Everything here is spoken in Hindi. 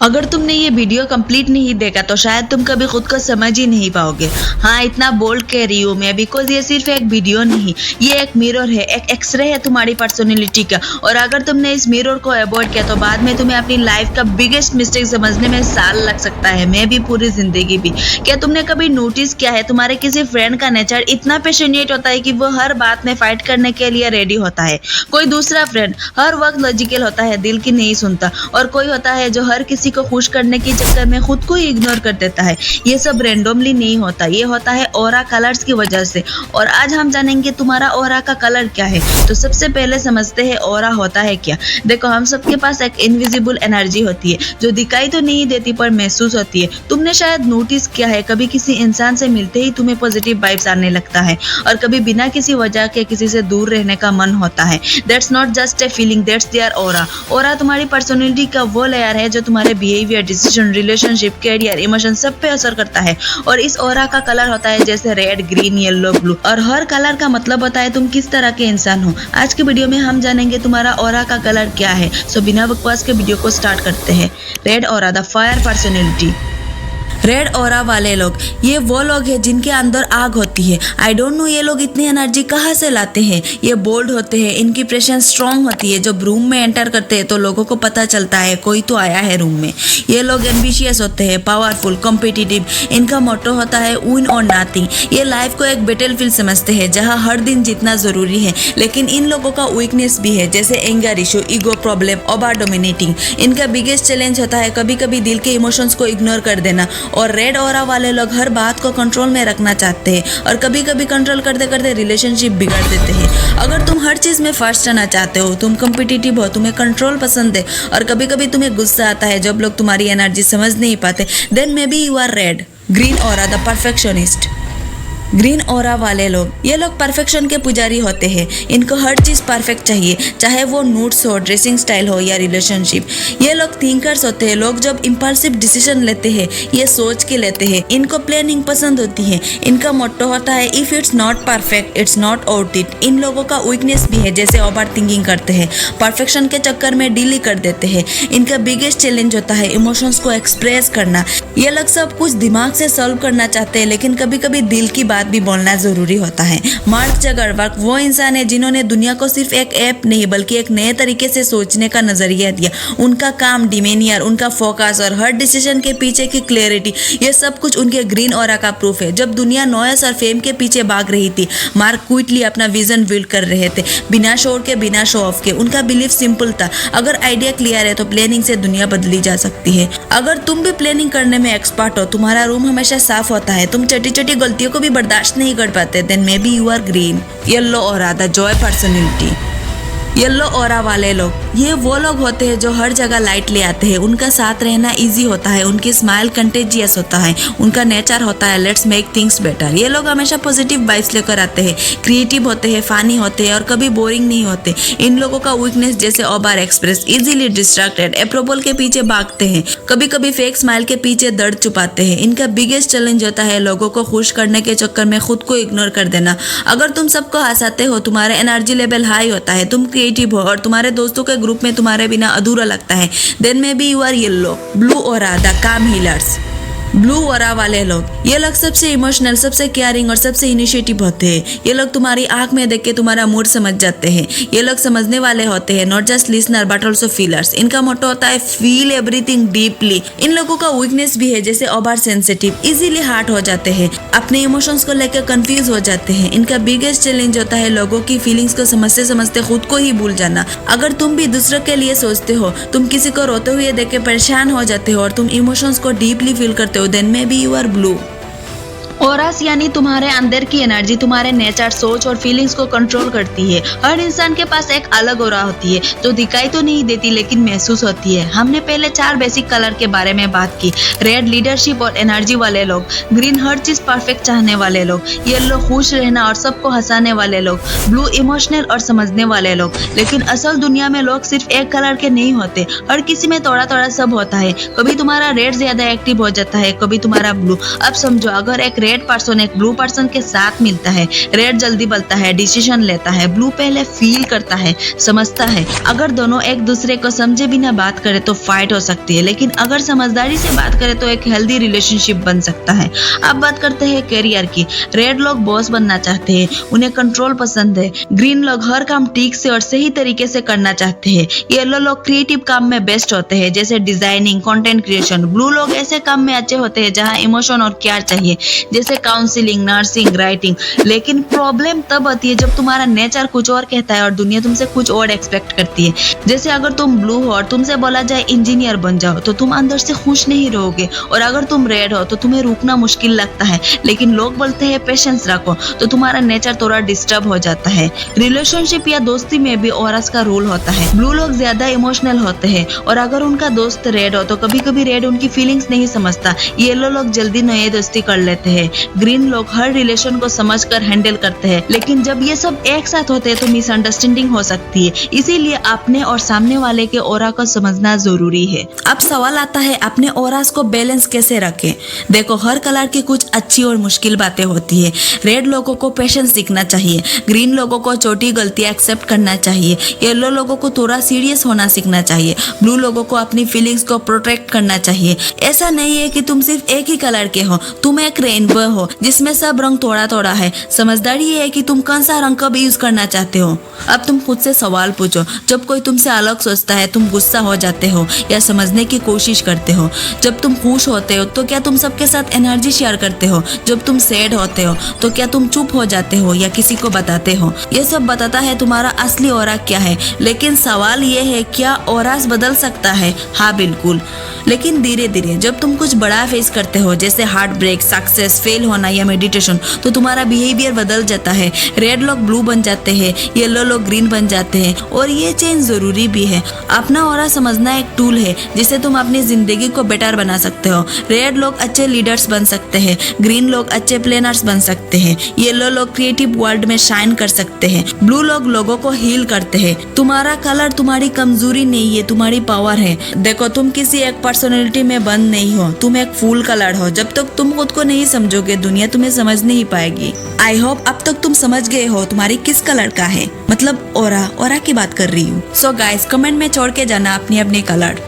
अगर तुमने ये वीडियो कंप्लीट नहीं देखा तो शायद तुम कभी खुद को समझ ही नहीं पाओगे। हाँ, इतना बोल्ड कह रही हूँ मैं बिकॉज ये सिर्फ एक वीडियो नहीं, ये एक मिरर है, एक एक्सरे है तुम्हारी पर्सनैलिटी का। और अगर तुमने इस मिरर को अवॉइड किया तो बाद में तुम्हें अपनी लाइफ का बिगेस्ट मिस्टेक समझने में साल लग सकता है, मैं भी पूरी जिंदगी भी। क्या तुमने कभी नोटिस किया है तुम्हारे किसी फ्रेंड का नेचर इतना पैशनेट होता है कि वो हर बात में फाइट करने के लिए रेडी होता है। कोई दूसरा फ्रेंड हर वक्त लॉजिकल होता है, दिल की नहीं सुनता। और कोई होता है जो हर किसी को खुश करने के चक्कर में खुद को ही इग्नोर कर देता है। ये सब रैंडमली नहीं होता, ये होता है ऑरा कलर्स की वजह से। और आज हम जानेंगे तुम्हारा ऑरा का कलर क्या है। तो सबसे पहले समझते हैं ऑरा होता है क्या। देखो, हम सबके पास एक इनविजिबल एनर्जी होती है जो दिखाई तो नहीं देती पर महसूस होती है। तुमने शायद नोटिस किया है कभी किसी इंसान से मिलते ही तुम्हें पॉजिटिव वाइब्स आने लगता है और कभी बिना किसी वजह के किसी से दूर रहने का मन होता है। That's not just a feeling, that's there aura. Aura तुम्हारी पर्सनैलिटी का वो लेयर है जो तुम्हारे behaviour, decision, relationship, career, emotion सब पे असर करता है। और इस ऑरा का कलर होता है जैसे रेड, ग्रीन, येलो, ब्लू। और हर कलर का मतलब होता है तुम किस तरह के इंसान हो। आज के वीडियो में हम जानेंगे तुम्हारा ऑरा का कलर क्या है। सो बिना बकवास के वीडियो को स्टार्ट करते हैं। Red aura, the fire personality. Red aura वाले लोग ये वो लोग हैं जिनके अंदर आग होती है। आई डोंट नो ये लोग इतनी एनर्जी कहाँ से लाते हैं। ये बोल्ड होते हैं, इनकी प्रेजेंस स्ट्रांग होती है। जब रूम में एंटर करते हैं तो लोगों को पता चलता है कोई तो आया है रूम में। ये लोग एम्बिशियस होते हैं, पावरफुल, कॉम्पिटिटिव। इनका मोटो होता है विन और नथिंग। ये लाइफ को एक बैटलफील्ड समझते हैं जहाँ हर दिन जीतना जरूरी है। लेकिन इन लोगों का वीकनेस भी है जैसे anger issue, ego problem, over dominating. इनका बिगेस्ट चैलेंज होता है कभी कभी दिल के इमोशंस को इग्नोर कर देना। और रेड ऑरा वाले लोग हर बात को कंट्रोल में रखना चाहते हैं और कभी कभी कंट्रोल करते करते रिलेशनशिप बिगाड़ देते हैं। अगर तुम हर चीज में फर्स्ट रहना चाहते हो, तुम कॉम्पिटिटिव हो, तुम्हें कंट्रोल पसंद है और कभी कभी तुम्हें गुस्सा आता है जब लोग तुम्हारी एनर्जी समझ नहीं पाते, then maybe you are red. Green aura, the perfectionist. Green aura वाले लोग ये लोग परफेक्शन के पुजारी होते हैं। इनको हर चीज़ परफेक्ट चाहिए, चाहे वो नोट्स हो, ड्रेसिंग स्टाइल हो या रिलेशनशिप। ये लोग थिंकर्स होते हैं। लोग जब इम्पल्सिव डिसीजन लेते हैं ये सोच के लेते हैं। इनको प्लानिंग पसंद होती है। इनका मोटो होता है if it's not perfect it's not worth it. इन लोगों का वीकनेस भी है जैसे ओवर थिंकिंग करते हैं, परफेक्शन के चक्कर में डील कर देते हैं। इनका बिगेस्ट चैलेंज होता है इमोशंस को एक्सप्रेस करना। ये लोग सब कुछ दिमाग से सॉल्व करना चाहते हैं लेकिन कभी कभी दिल की बात भी बोलना जरूरी होता है। मार्क जकरबर्ग वो इंसान है जिन्होंने दुनिया को सिर्फ एक ऐप नहीं बल्कि एक नए तरीके से सोचने का नजरिया दिया। उनका काम, डिमेनियर, उनका फोकस और हर डिसीजन के पीछे की क्लैरिटी, ये सब कुछ उनके ग्रीन ऑरा का प्रूफ है। जब दुनिया नॉइस और फेम के पीछे भाग रही थी, मार्क क्विकली अपना विजन बिल्ड कर रहे थे, बिना शोर के, बिना शो ऑफ के। उनका बिलीफ सिंपल था, अगर आइडिया क्लियर है तो प्लानिंग से दुनिया बदली जा सकती है। अगर तुम भी प्लानिंग करने में एक्सपर्ट हो, तुम्हारा रूम हमेशा साफ होता है, तुम छोटी छोटी गलतियों को भी बर्दाश्त नहीं कर पाते, then maybe you are green. Yellow aura, the joy personality. Yellow aura वाले लोग ये वो लोग होते हैं जो हर जगह लाइट ले आते हैं। उनका साथ रहना इजी होता है, उनकी स्माइल कंटेजियस होता है, उनका नेचर होता है लेट्स मेक थिंग्स बेटर। ये लोग हमेशा पॉजिटिव वाइब्स लेकर आते हैं, क्रिएटिव होते हैं, फनी होते हैं और कभी बोरिंग नहीं होते। इन लोगों का वीकनेस जैसे over express, easily distracted, approval के पीछे भागते हैं, कभी कभी फेक स्माइल के पीछे दर्द छुपाते हैं। इनका बिगेस्ट चैलेंज होता है लोगों को खुश करने के चक्कर में खुद को इग्नोर कर देना। अगर तुम सबको हंसाते हो, तुम्हारा एनर्जी लेवल हाई होता है, तुम क्रिएटिव हो और तुम्हारे दोस्तों के ग्रुप में तुम्हारे बिना अधूरा लगता है, then maybe you are yellow. Blue aura, the calm healers. Blue aura वाले लोग ये लोग सबसे इमोशनल, सबसे केयरिंग और सबसे इनिशिएटिव होते हैं। ये लोग तुम्हारी आंख में देख के तुम्हारा मूड समझ जाते हैं। ये लोग समझने वाले होते हैं, not just listener but also feelers. इनका मोटो होता है फील एवरीथिंग डीपली। इन लोगों का वीकनेस भी है जैसे ओवर सेंसिटिव, इजीली हार्ट हो जाते हैं, अपने इमोशंस को लेकर कंफ्यूज हो जाते हैं। इनका बिगेस्ट चैलेंज होता है लोगों की फीलिंग्स को समझते समझते खुद को ही भूल जाना। अगर तुम भी दूसरों के लिए सोचते हो, तुम किसी को रोते हुए देख के परेशान हो जाते हो और तुम इमोशंस को डीपली फील करते हो, then maybe you are blue। Auras यानी तुम्हारे अंदर की एनर्जी तुम्हारे नेचर, सोच और फीलिंग्स को कंट्रोल करती है। हर इंसान के पास एक अलग ऑरा होती है जो दिखाई तो नहीं देती लेकिन महसूस होती है। हमने पहले 4 बेसिक कलर के बारे में बात की। रेड लीडरशिप और एनर्जी वाले लोग, ग्रीन हर चीज परफेक्ट चाहने वाले लोग, येलो खुश रहना और सबको हंसाने वाले लोग, ब्लू इमोशनल और समझने वाले लोग। लेकिन असल दुनिया में लोग सिर्फ एक कलर के नहीं होते, हर किसी में थोड़ा थोड़ा सब होता है। कभी तुम्हारा रेड ज्यादा एक्टिव हो जाता है, कभी तुम्हारा ब्लू। अब समझो, अगर एक रेड पर्सन एक ब्लू पर्सन के साथ मिलता है, रेड जल्दी बोलता है, डिसीजन लेता है, ब्लू पहले फील करता है, समझता है। अगर दोनों एक दूसरे को समझे बिना बात करे तो फाइट हो सकती है, लेकिन अगर समझदारी से बात करे तो एक हेल्दी रिलेशनशिप बन सकता है। अब बात करते हैं करियर की। रेड लोग बॉस बनना चाहते हैं, उन्हें कंट्रोल पसंद है। ग्रीन लोग हर काम ठीक से और सही तरीके से करना चाहते हैं। येलो लोग क्रिएटिव काम में बेस्ट होते हैं, जैसे डिजाइनिंग, कंटेंट क्रिएशन। ब्लू लोग ऐसे काम में अच्छे होते हैं जहां इमोशन और केयर चाहिए, जैसे काउंसलिंग, नर्सिंग, राइटिंग। लेकिन प्रॉब्लम तब आती है जब तुम्हारा नेचर कुछ और कहता है और दुनिया तुमसे कुछ और एक्सपेक्ट करती है। जैसे अगर तुम ब्लू हो और तुमसे बोला जाए इंजीनियर बन जाओ तो तुम अंदर से खुश नहीं रहोगे, और अगर तुम रेड हो तो तुम्हें रुकना मुश्किल लगता है, लेकिन लोग बोलते हैं पेशेंस रखो, तो तुम्हारा नेचर थोड़ा डिस्टर्ब हो जाता है। रिलेशनशिप या दोस्ती में भी ऑरस का रोल होता है। ब्लू लोग ज्यादा इमोशनल होते हैं, और अगर उनका दोस्त रेड हो तो कभी कभी रेड उनकी फीलिंग्स नहीं समझता। येलो लोग जल्दी नए दोस्ती कर लेते हैं। ग्रीन लोग हर रिलेशन को समझकर हैंडल करते हैं, लेकिन जब ये सब एक साथ होते हैं तो मिसअंडरस्टैंडिंग हो सकती है। इसीलिए अपने और सामने वाले के ऑरा को समझना जरूरी है। अब सवाल आता है अपने ऑरास को बैलेंस कैसे रखें। देखो, हर कलर की कुछ अच्छी और मुश्किल बातें होती है। रेड लोगों को पेशेंस सीखना चाहिए, ग्रीन लोगों को छोटी गलतियां एक्सेप्ट करना चाहिए, येलो लोगों को थोड़ा सीरियस होना सीखना चाहिए, ब्लू लोगों को अपनी फीलिंग्स को प्रोटेक्ट करना चाहिए। ऐसा नहीं है कि तुम सिर्फ एक ही कलर के हो, तुम एक रेनबो हो जिसमें सब रंग थोड़ा थोड़ा है। समझदारी ये है कि तुम कौन सा रंग कब यूज करना चाहते हो। अब तुम खुद से सवाल पूछो, जब कोई तुमसे अलग सोचता है तुम गुस्सा हो जाते हो या समझने की कोशिश करते हो? जब तुम खुश होते हो तो क्या तुम सबके साथ एनर्जी शेयर करते हो? जब तुम सैड होते हो तो क्या तुम चुप हो जाते हो या किसी को बताते हो? ये सब बताता है तुम्हारा असली ऑरा क्या है। लेकिन सवाल ये है, क्या ऑरास बदल सकता है? हाँ, बिल्कुल, लेकिन धीरे धीरे। जब तुम कुछ बड़ा फेस करते हो, जैसे हार्ट ब्रेक, सक्सेस, फेल होना या मेडिटेशन, तो तुम्हारा बिहेवियर बदल जाता है। रेड लोग ब्लू बन जाते हैं, येलो लोग ग्रीन बन जाते हैं, और ये चेंज जरूरी भी है। अपना ऑरा समझना एक टूल है जिससे तुम अपनी जिंदगी को बेटर बना सकते हो। रेड लोग अच्छे लीडर्स बन सकते हैं, ग्रीन लोग अच्छे प्लानर्स बन सकते हैं, येलो लोग क्रिएटिव वर्ल्ड में शाइन कर सकते हैं, ब्लू लोग लोगों को हील करते हैं। तुम्हारा कलर तुम्हारी कमजोरी नहीं है, तुम्हारी पावर है। देखो, तुम किसी एक पर्सनैलिटी में बंद नहीं हो, तुम एक फुल कलर हो। जब तक तुम खुद को नहीं समझोगे दुनिया तुम्हें समझ नहीं पाएगी। आई होप अब तक तुम समझ गए हो तुम्हारी किस कलर का है, मतलब ऑरा की बात कर रही हूँ। सो गाइस, कमेंट में छोड़ के जाना अपनी अपनी कलर।